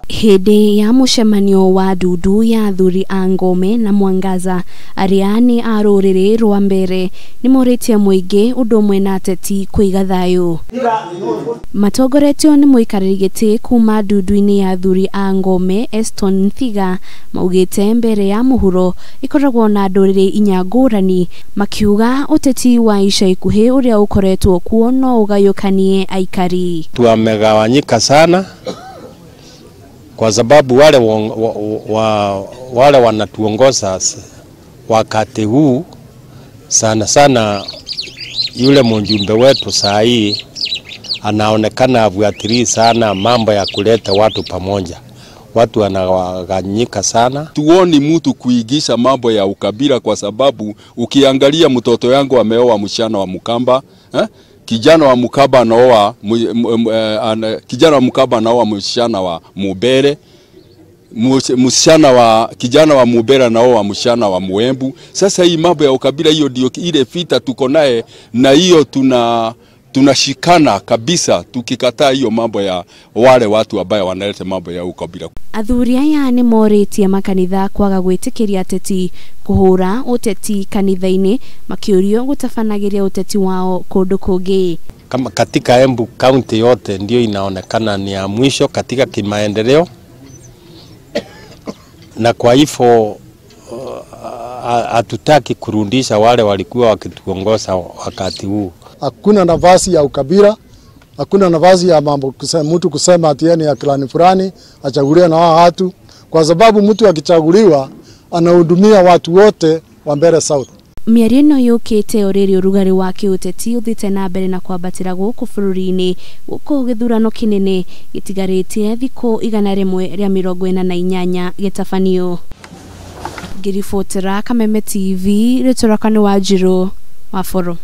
Hĩndĩ ya mũcemanio wa ndundu ya athuri a Ngome na Mwangaza, arĩa nĩ a rũrĩrĩ rwa mbere nĩ morĩtie mũingĩ ũndũ ũmwe na ateti kũiga thayũ. Matongoretio nĩ mũikarĩri gĩtĩ kuma ndundu-inĩ ya athuri a Ngome, Eston Nthiga, maugĩte mbere ya mũhuro ikoragwo na ndũrĩrĩ inya ngũrani, makiuga ũteti wa ica ikuhĩ ũrĩa ũkoretwo kuo no ũgayũkanie aikari. Tumegawanyika sana kwa sababu wale wanatuongoza wakati huu sana sana, yule mjumbe wetu saa hii anaonekana afuatilia sana mambo ya kuleta watu pamoja. Watu wanagawanyika sana. Tuoni mtu kuigisha mambo ya ukabila, kwa sababu ukiangalia mtoto yangu ameoa msichana wa Mukamba, kijana wa Mukamba anaoa msichana wa Mubere, kijana wa Mubere anaoa msichana wa Muembu. Sasa hii mambo ya ukabila, hiyo ndio ile vita tuko naye, na hiyo tunashikana kabisa tukikataa hiyo mambo ya wale watu ambao wanaleta mambo ya ukabila. Athuri aya nĩ morĩtie makanitha kwaga gwĩtĩkĩria ateti kũhũra ũteti kanitha-inĩ, makĩũrio gũtabanagĩria ũteti wao kũndũ kũngĩ. Kama katika Embu County yote ndio inaonekana ni ya mwisho katika kimaendeleo, na kwa hivyo hatutaki kurudisha wale walikuwa wakituongoza wakati huu. Hakuna nafasi ya ukabila, hakuna nafasi ya mambo mtu kusema ati yeye ni ya klani fulani achaguliwe na watu, kwa sababu mtu akichaguliwa anahudumia watu wote wa Mbeere South. Mĩario ĩno yũkĩte ũrĩrĩ ũrugarĩ wa kĩũteti ũthiĩte na mbere na kwambatĩra gũkũ bũrũri-inĩ, gũkũ gĩthurano kĩnene gĩtigarĩtie thikũ 148 gĩtabanio. Ngĩribotera Kameme TV, Rĩtũra Kanĩ Wanjirũ, Waboro.